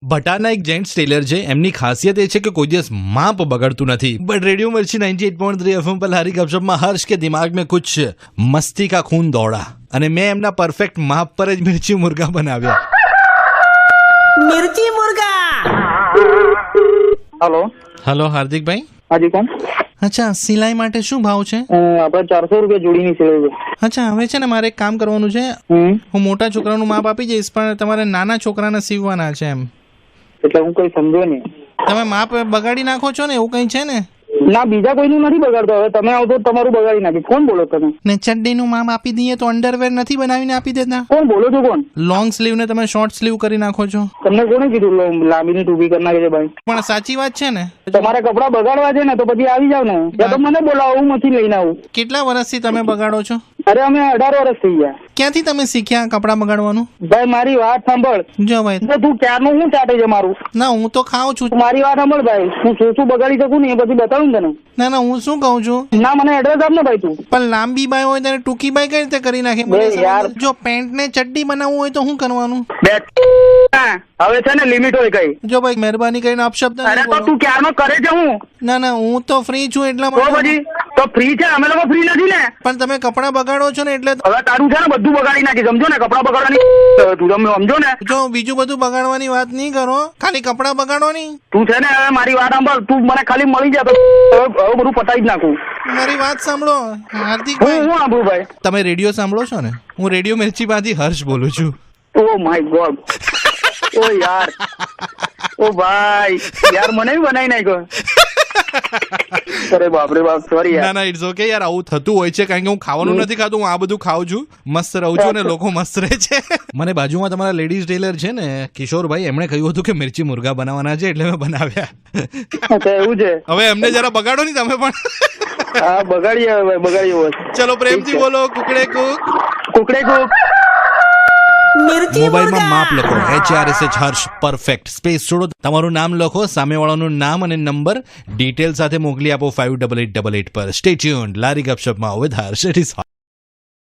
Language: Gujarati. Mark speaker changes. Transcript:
Speaker 1: ભટારના એક જેન્ટ્સ ટેલર છે. એમની ખાસિયત એ છે કે કોઈ દિવસ માપ બગડતું નથી. બટ રેડિયો મિર્ચી 98.3 FM પર હારી ગપશપમાં હર્ષ કે દિમાગ में कुछ मस्ती का खून दौड़ा અને મેં એમના પરફેક્ટ માપ પર જ મિર્ચી મુર્ગા બનાવ્યા.
Speaker 2: मिर्ची मुर्गा।
Speaker 1: હેલો હાર્દિકભાઈ.
Speaker 3: હાજી કોણ?
Speaker 1: અચ્છા, સિલાઈ માટે શું ભાવ છે?
Speaker 3: આપણે 400 રૂપિયા જોડીની સિલાઈ છે.
Speaker 1: અચ્છા, હવે છે ને મારે એક કામ કરવાનું છે. હું મોટા છોકરાનું માપ આપી જઈશ, પણ તમારે નાના છોકરાને સીવવાના છે એમ.
Speaker 3: એટલે હું કઈ સમજો નહીં.
Speaker 1: તમે માપ બગાડી નાખો છો ને એવું કઈ છે ને?
Speaker 3: ના, બીજા કોઈનું નથી બગાડતો. હવે તમે આવતો તમારું બગાડી નાખી. કોણ બોલો તમે?
Speaker 1: ને ચડ્ડીનું માપ આપી દઈએ તો અંડરવેર નથી બનાવીને આપી દેતા?
Speaker 3: કોણ બોલો છો? કોણ?
Speaker 1: લોંગ સ્લીવ ને તમે શોર્ટ સ્લીવ કરી નાખો છો.
Speaker 3: તમને કોણે કીધું લાંબીની ટૂંકી કરી નાખે છે ભાઈ?
Speaker 1: પણ સાચી વાત છે ને?
Speaker 3: તમારે કપડા બગાડવા છે ને તો પછી આવી જાવ ને. યા તો મને બોલાવો, હું મથી લઈને આવું.
Speaker 1: કેટલા વર્ષથી તમે બગાડો છો?
Speaker 3: અરે અમે 18 વર્ષ થઈ ગયા.
Speaker 1: ક્યાંથી તમે શીખ્યા કપડા બગાડવાનું?
Speaker 3: ભાઈ મારી વાત સાંભળ.
Speaker 1: જો ભાઈ,
Speaker 3: તો તું ક્યારનું શું ચાટે છે મારું?
Speaker 1: ના હું તો ખાઉં છું.
Speaker 3: મારી વાત સાંભળ ભાઈ. હું શું બગાડી શકું ને એ પછી બતાવું ને તને.
Speaker 1: ના ના, હું શું કહું છું,
Speaker 3: ના, મને એડ્રેસ આપ ને ભાઈ તું.
Speaker 1: પણ લાંબી બાય હોય ત્યારે ટૂંકી બાય કઈ રીતે કરી નાખે? મને
Speaker 3: બે યાર.
Speaker 1: સમજ- જો પેન્ટ ને ચડ્ડી બનાવવું હોય તો શું કરવાનું?
Speaker 3: હવે છે ને લિમિટ હોય કઈ.
Speaker 1: જો ભાઈ મહેરબાની કરીને અપશબ્દ નહીં
Speaker 3: અરે તો
Speaker 1: બોલો.
Speaker 3: તું ક્યારનો કરે છે હું?
Speaker 1: ના ના, હું તો ફ્રી છું એટલા
Speaker 3: તો
Speaker 1: માટે.
Speaker 3: પછી તો ફ્રી છે, અમે લોકો ફ્રી નથી ને.
Speaker 1: પણ તમે કપડા બગાડો છો ને એટલે
Speaker 3: હવે તારું છે ને બધું બગાડી નાખી, સમજો ને. કપડા બગાડવાની તું તમે સમજો ને.
Speaker 1: જો બીજું બધું બગાડવાની વાત નહીં કરો, ખાલી કપડા બગાડો નહીં.
Speaker 3: તું છે ને હવે મારી વાત સાંભળ. તું મને ખાલી મળી જાય તો હવે બધું પતાવી જ નાખું.
Speaker 1: મારી વાત સાંભળો
Speaker 3: હું
Speaker 1: હાર્દિકભાઈ.
Speaker 3: હું સાંભળું ભાઈ?
Speaker 1: તમે રેડિયો સાંભળો છો ને? હું રેડિયો મિર્ચીમાંથી હર્ષ બોલું છું.
Speaker 3: Oh my God. ઓ યાર, ઓ ભાઈ યાર, મને બી બનાવી નાખ્યો. અરે બાપ રે બાપ, સોરી
Speaker 1: ના
Speaker 3: યાર.
Speaker 1: ના, ઇટ્સ ઓકે યાર. આવું થતું હોય છે કારણ કે હું ખાવાનું નથી ખાતું, હું આ બધું ખાઉં છું, મસ્ત રહું છું અને લોકો મસ્ત રહે છે. મને બાજુમાં તમારા લેડીઝ ટેલર છે ને કિશોરભાઈ, એમણે કહ્યું હતું કે મિર્ચી મુર્ગા બનાવવાના છે એટલે મેં બનાવ્યા.
Speaker 3: અચ્છા, એવું છે?
Speaker 1: હવે એમને જરા બગાડો નહીં તમે પણ.
Speaker 3: હા, બગાડીએ હવે ભાઈ, બગાડીએ બસ.
Speaker 1: ચલો પ્રેમથી બોલો, કુકડે કુક.
Speaker 3: કુકડે કુક.
Speaker 2: मिर्ची
Speaker 1: મોબાઈલમાં માપ
Speaker 2: मुर्गा।
Speaker 1: લખો HRSH હર્ષ પરફેક્ટ, સ્પેસ છોડો, તમારું નામ લખો, સામેવાળાનું નામ અને નંબર ડિટેલ સાથે મોકલી આપો 588888 પર. Stay tuned. લારી ગપશપમાં વિથ હર્ષ. It is